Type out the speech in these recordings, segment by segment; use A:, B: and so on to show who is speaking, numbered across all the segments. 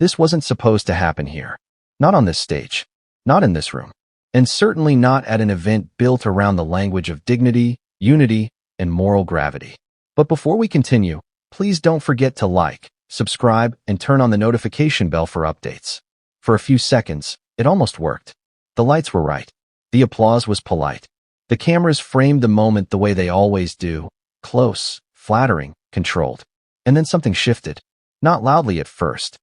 A: This wasn't supposed to happen here. Not on this stage. Not in this room. And certainly not at an event built around the language of dignity, unity, and moral gravity. But before we continue, please don't forget to like, subscribe, and turn on the notification bell for updates. For a few seconds, it almost worked. The lights were right. The applause was polite. The cameras framed the moment the way they always do, close, flattering, controlled. And then something shifted. Not loudly at first.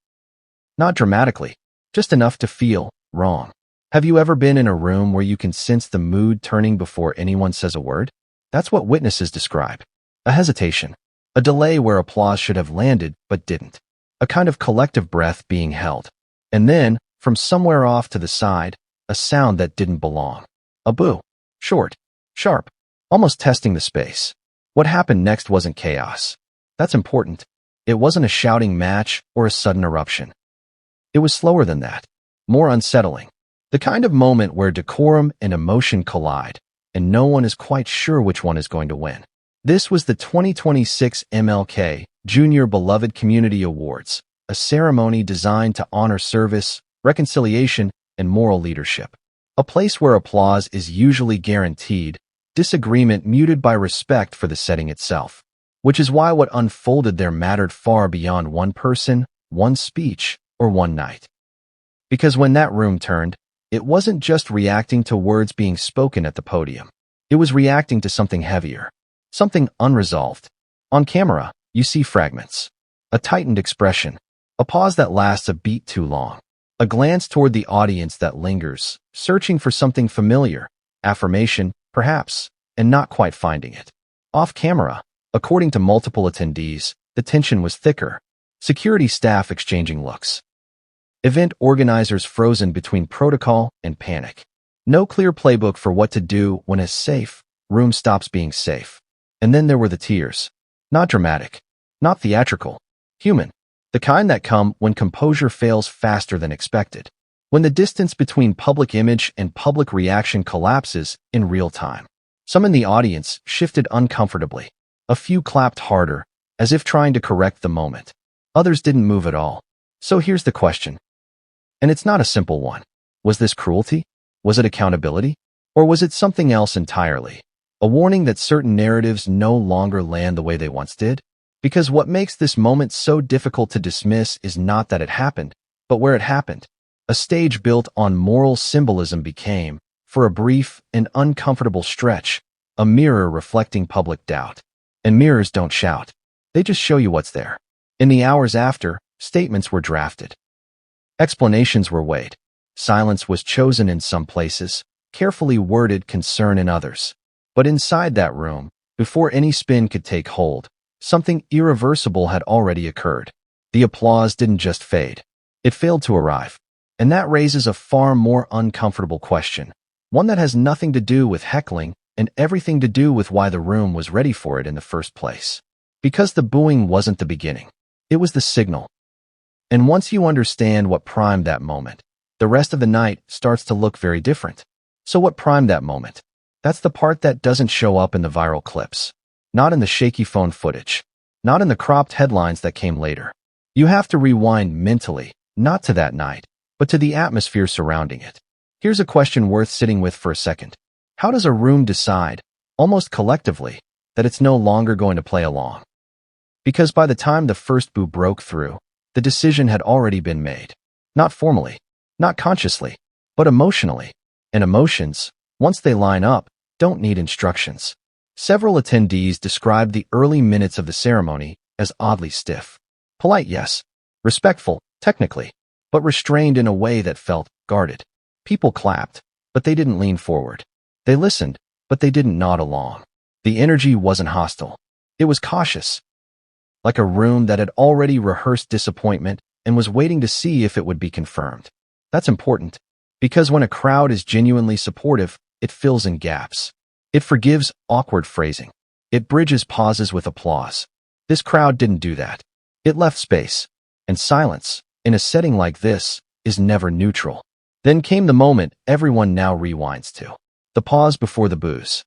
A: Not dramatically. Just enough to feel wrong. Have you ever been in a room where you can sense the mood turning before anyone says a word? That's what witnesses describe. A hesitation. A delay where applause should have landed but didn't. A kind of collective breath being held. And then, from somewhere off to the side, a sound that didn't belong. A boo. Short. Sharp. Almost testing the space. What happened next wasn't chaos. That's important. It wasn't a shouting match or a sudden eruption. It was slower than that. More unsettling. The kind of moment where decorum and emotion collide, and no one is quite sure which one is going to win. This was the 2026 MLK Junior Beloved Community Awards, a ceremony designed to honor service, reconciliation, and moral leadership. A place where applause is usually guaranteed, disagreement muted by respect for the setting itself. Which is why what unfolded there mattered far beyond one person, one speech, or one night. Because when that room turned, it wasn't just reacting to words being spoken at the podium. It was reacting to something heavier. Something unresolved. On camera, you see fragments. A tightened expression. A pause that lasts a beat too long. A glance toward the audience that lingers, searching for something familiar. Affirmation, perhaps, and not quite finding it. Off camera, according to multiple attendees, the tension was thicker. Security staff exchanging looks. Event organizers frozen between protocol and panic. No clear playbook for what to do when a safe room stops being safe. And then there were the tears. Not dramatic. Not theatrical. Human. The kind that come when composure fails faster than expected. When the distance between public image and public reaction collapses in real time. Some in the audience shifted uncomfortably. A few clapped harder, as if trying to correct the moment. Others didn't move at all. So here's the question. And it's not a simple one. Was this cruelty? Was it accountability? Or was it something else entirely? A warning that certain narratives no longer land the way they once did? Because what makes this moment so difficult to dismiss is not that it happened, but where it happened. A stage built on moral symbolism became, for a brief and uncomfortable stretch, a mirror reflecting public doubt. And mirrors don't shout. They just show you what's there. In the hours after, statements were drafted. Explanations were weighed. Silence was chosen in some places, carefully worded concern in others. But inside that room, before any spin could take hold, something irreversible had already occurred. The applause didn't just fade. It failed to arrive. And that raises a far more uncomfortable question. One that has nothing to do with heckling and everything to do with why the room was ready for it in the first place. Because the booing wasn't the beginning. It was the signal. And once you understand what primed that moment, the rest of the night starts to look very different. So what primed that moment? That's the part that doesn't show up in the viral clips. Not in the shaky phone footage. Not in the cropped headlines that came later. You have to rewind mentally, not to that night, but to the atmosphere surrounding it. Here's a question worth sitting with for a second. How does a room decide, almost collectively, that it's no longer going to play along? Because by the time the first boo broke through, the decision had already been made. Not formally, not consciously, but emotionally. And emotions, once they line up, don't need instructions. Several attendees described the early minutes of the ceremony as oddly stiff. Polite, yes. Respectful, technically, but restrained in a way that felt guarded. People clapped, but they didn't lean forward. They listened, but they didn't nod along. The energy wasn't hostile. It was cautious. Like a room that had already rehearsed disappointment and was waiting to see if it would be confirmed. That's important, because when a crowd is genuinely supportive, it fills in gaps. It forgives awkward phrasing. It bridges pauses with applause. This crowd didn't do that. It left space. And silence, in a setting like this, is never neutral. Then came the moment everyone now rewinds to. The pause before the boos.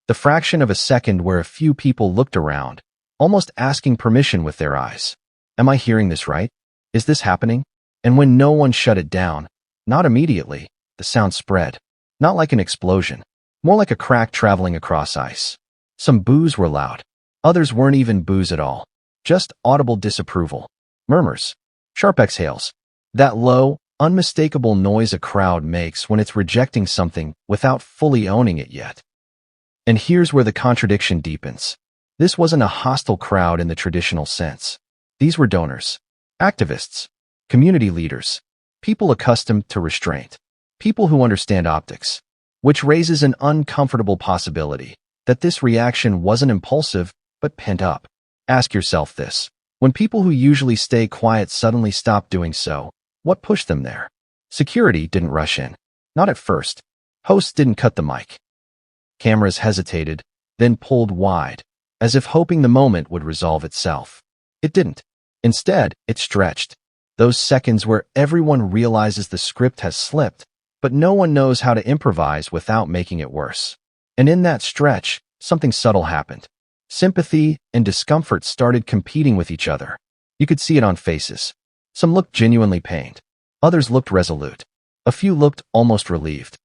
A: The fraction of a second where a few people looked around, almost asking permission with their eyes. Am I hearing this right? Is this happening? And when no one shut it down, not immediately, the sound spread. Not like an explosion, more like a crack traveling across ice. Some boos were loud. Others weren't even boos at all. Just audible disapproval. Murmurs. Sharp exhales. That low, unmistakable noise a crowd makes when it's rejecting something without fully owning it yet. And here's where the contradiction deepens. This wasn't a hostile crowd in the traditional sense. These were donors, activists, community leaders, people accustomed to restraint, people who understand optics, which raises an uncomfortable possibility that this reaction wasn't impulsive but pent up. Ask yourself this. When people who usually stay quiet suddenly stop doing so, what pushed them there? Security didn't rush in. Not at first. Hosts didn't cut the mic. Cameras hesitated, then pulled wide, as if hoping the moment would resolve itself. It didn't. Instead, it stretched. Those seconds where everyone realizes the script has slipped, but no one knows how to improvise without making it worse. And in that stretch, something subtle happened. Sympathy and discomfort started competing with each other. You could see it on faces. Some looked genuinely pained. Others looked resolute. A few looked almost relieved.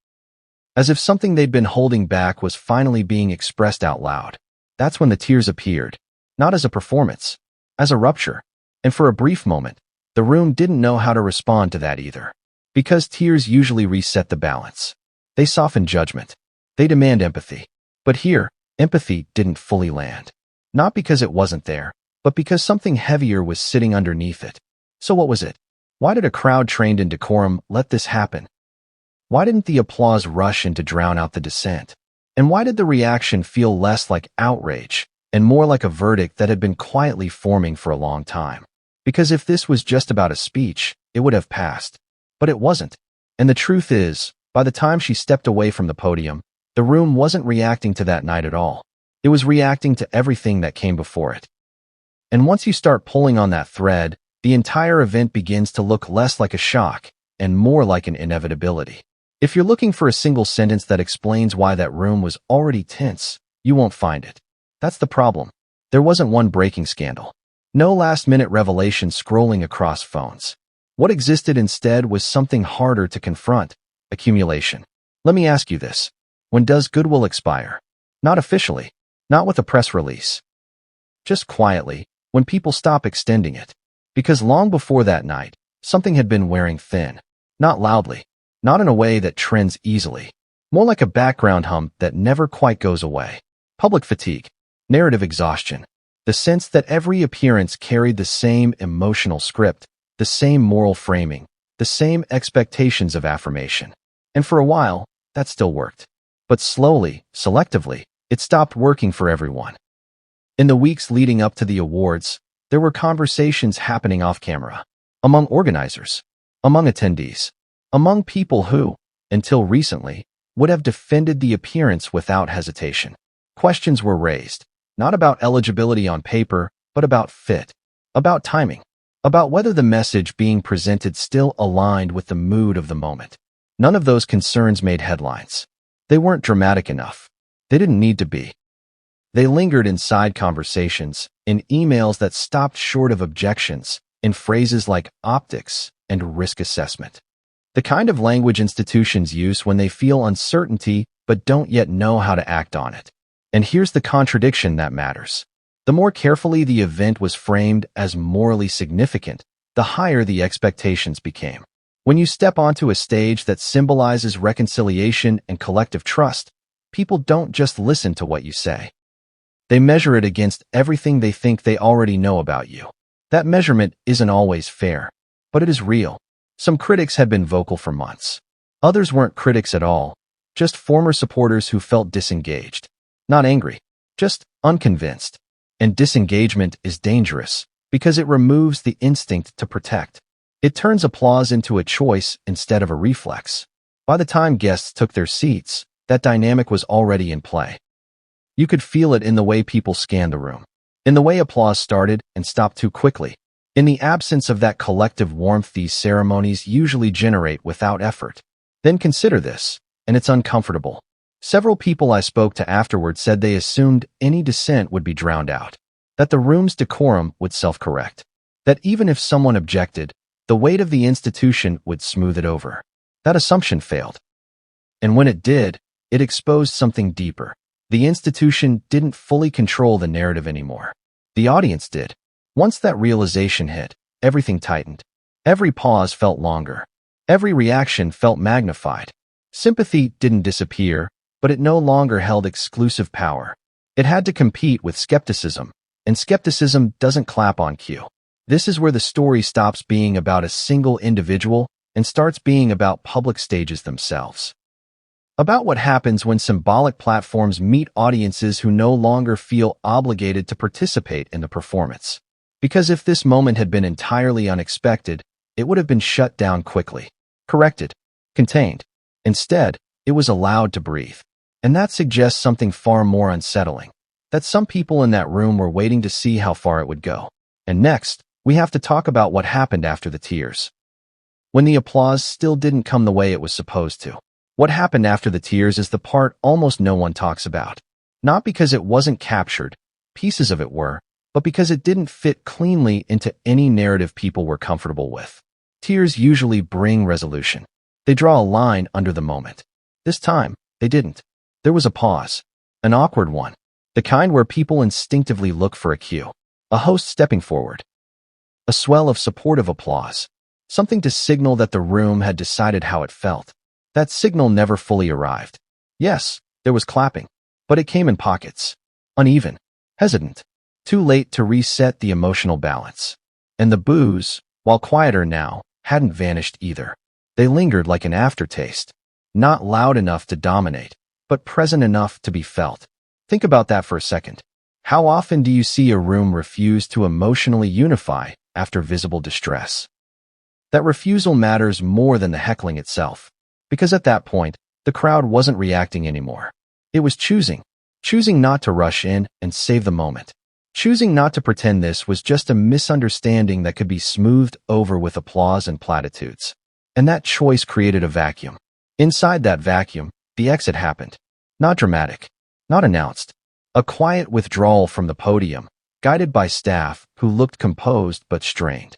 A: As if something they'd been holding back was finally being expressed out loud. That's when the tears appeared. Not as a performance, as a rupture. And for a brief moment, the room didn't know how to respond to that either. Because tears usually reset the balance. They soften judgment. They demand empathy. But here, empathy didn't fully land. Not because it wasn't there, but because something heavier was sitting underneath it. So what was it? Why did a crowd trained in decorum let this happen? Why didn't the applause rush in to drown out the dissent? And why did the reaction feel less like outrage and more like a verdict that had been quietly forming for a long time? Because if this was just about a speech, it would have passed. But it wasn't. And the truth is, by the time she stepped away from the podium, the room wasn't reacting to that night at all. It was reacting to everything that came before it. And once you start pulling on that thread, the entire event begins to look less like a shock and more like an inevitability. If you're looking for a single sentence that explains why that room was already tense, you won't find it. That's the problem. There wasn't one breaking scandal. No last-minute revelation scrolling across phones. What existed instead was something harder to confront: accumulation. Let me ask you this. When does goodwill expire? Not officially. Not with a press release. Just quietly, when people stop extending it. Because long before that night, something had been wearing thin. Not loudly. Not in a way that trends easily. More like a background hum that never quite goes away. Public fatigue. Narrative exhaustion. The sense that every appearance carried the same emotional script, the same moral framing, the same expectations of affirmation. And for a while, that still worked. But slowly, selectively, it stopped working for everyone. In the weeks leading up to the awards, there were conversations happening off camera. Among organizers. Among attendees. Among people who, until recently, would have defended the appearance without hesitation. Questions were raised. Not about eligibility on paper, but about fit. About timing. About whether the message being presented still aligned with the mood of the moment. None of those concerns made headlines. They weren't dramatic enough. They didn't need to be. They lingered in side conversations, in emails that stopped short of objections, in phrases like optics and risk assessment. The kind of language institutions use when they feel uncertainty but don't yet know how to act on it. And here's the contradiction that matters. The more carefully the event was framed as morally significant, the higher the expectations became. When you step onto a stage that symbolizes reconciliation and collective trust, people don't just listen to what you say. They measure it against everything they think they already know about you. That measurement isn't always fair, but it is real. Some critics had been vocal for months. Others weren't critics at all, just former supporters who felt disengaged. Not angry, just unconvinced. And disengagement is dangerous because it removes the instinct to protect. It turns applause into a choice instead of a reflex. By the time guests took their seats, that dynamic was already in play. You could feel it in the way people scanned the room, in the way applause started and stopped too quickly. In the absence of that collective warmth these ceremonies usually generate without effort. Then consider this, and it's uncomfortable. Several people I spoke to afterward said they assumed any dissent would be drowned out, that the room's decorum would self-correct, that even if someone objected, the weight of the institution would smooth it over. That assumption failed. And when it did, it exposed something deeper. The institution didn't fully control the narrative anymore. The audience did. Once that realization hit, everything tightened. Every pause felt longer. Every reaction felt magnified. Sympathy didn't disappear, but it no longer held exclusive power. It had to compete with skepticism, and skepticism doesn't clap on cue. This is where the story stops being about a single individual and starts being about public stages themselves. About what happens when symbolic platforms meet audiences who no longer feel obligated to participate in the performance. Because if this moment had been entirely unexpected, it would have been shut down quickly, corrected, contained. Instead, it was allowed to breathe. And that suggests something far more unsettling, that some people in that room were waiting to see how far it would go. And next, we have to talk about what happened after the tears. When the applause still didn't come the way it was supposed to. What happened after the tears is the part almost no one talks about. Not because it wasn't captured, pieces of it were, but because it didn't fit cleanly into any narrative people were comfortable with. Tears usually bring resolution. They draw a line under the moment. This time, they didn't. There was a pause, an awkward one, the kind where people instinctively look for a cue, a host stepping forward, a swell of supportive applause, something to signal that the room had decided how it felt. That signal never fully arrived. Yes, there was clapping, but it came in pockets, uneven, hesitant, too late to reset the emotional balance. And the boos, while quieter now, hadn't vanished either. They lingered like an aftertaste, not loud enough to dominate, but present enough to be felt. Think about that for a second. How often do you see a room refuse to emotionally unify after visible distress? That refusal matters more than the heckling itself, because at that point, the crowd wasn't reacting anymore. It was choosing not to rush in and save the moment, choosing not to pretend this was just a misunderstanding that could be smoothed over with applause and platitudes. And that choice created a vacuum. Inside that vacuum, the exit happened. Not dramatic, not announced. A quiet withdrawal from the podium, guided by staff who looked composed but strained.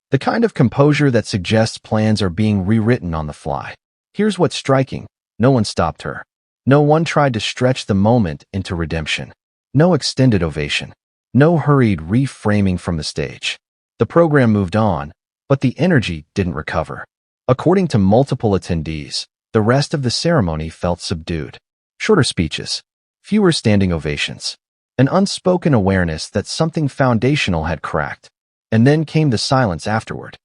A: The kind of composure that suggests plans are being rewritten on the fly. Here's what's striking. No one stopped her. No one tried to stretch the moment into redemption. No extended ovation. No hurried reframing from the stage. The program moved on, but the energy didn't recover. According to multiple attendees, the rest of the ceremony felt subdued. Shorter speeches, fewer standing ovations, an unspoken awareness that something foundational had cracked. And then came the silence afterward.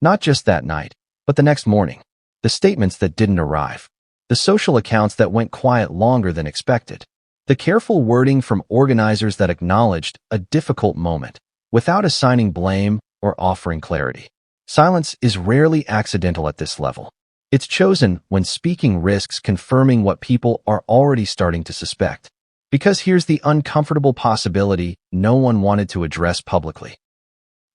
A: Not just that night, but the next morning. The statements that didn't arrive. The social accounts that went quiet longer than expected. The careful wording from organizers that acknowledged a difficult moment, without assigning blame or offering clarity. Silence is rarely accidental at this level. It's chosen when speaking risks confirming what people are already starting to suspect. Because here's the uncomfortable possibility no one wanted to address publicly.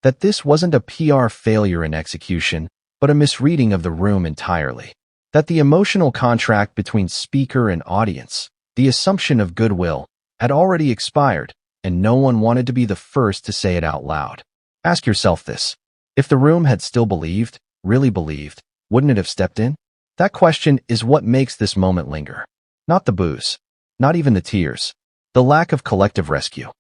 A: That this wasn't a PR failure in execution, but a misreading of the room entirely. That the emotional contract between speaker and audience, the assumption of goodwill, had already expired, and no one wanted to be the first to say it out loud. Ask yourself this. If the room had still believed, really believed, wouldn't it have stepped in? That question is what makes this moment linger. Not the boos, not even the tears, the lack of collective rescue.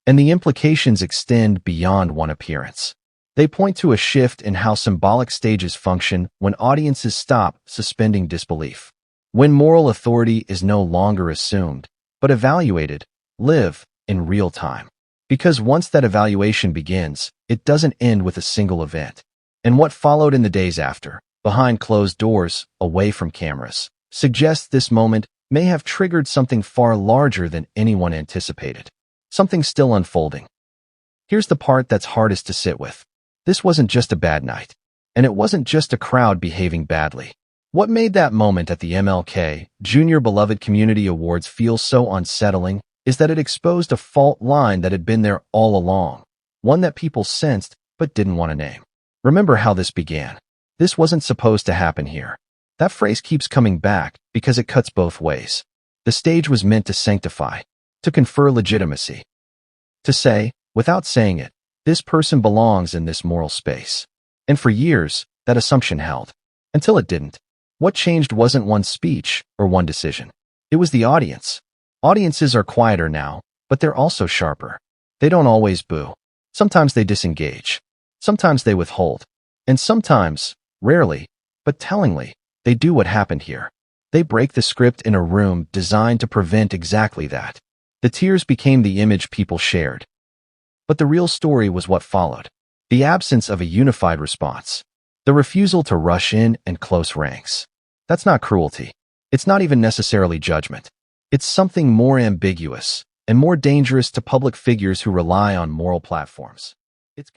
A: And the implications extend beyond one appearance. They point to a shift in how symbolic stages function when audiences stop suspending disbelief. When moral authority is no longer assumed, but evaluated, live in real time. Because once that evaluation begins, it doesn't end with a single event. And what followed in the days after, behind closed doors, away from cameras, suggests this moment may have triggered something far larger than anyone anticipated. Something still unfolding. Here's the part that's hardest to sit with. This wasn't just a bad night. And it wasn't just a crowd behaving badly. What made that moment at the MLK Junior Beloved Community Awards feel so unsettling is that it exposed a fault line that had been there all along. One that people sensed but didn't want to name. Remember how this began. This wasn't supposed to happen here. That phrase keeps coming back because it cuts both ways. The stage was meant to sanctify, to confer legitimacy. To say, without saying it, this person belongs in this moral space. And for years, that assumption held. Until it didn't. What changed wasn't one speech or one decision. It was the audience. Audiences are quieter now, but they're also sharper. They don't always boo. Sometimes they disengage. Sometimes they withhold. And sometimes, rarely, but tellingly, they do what happened here. They break the script in a room designed to prevent exactly that. The tears became the image people shared. But the real story was what followed. The absence of a unified response. The refusal to rush in and close ranks. That's not cruelty. It's not even necessarily judgment. It's something more ambiguous and more dangerous to public figures who rely on moral platforms. It's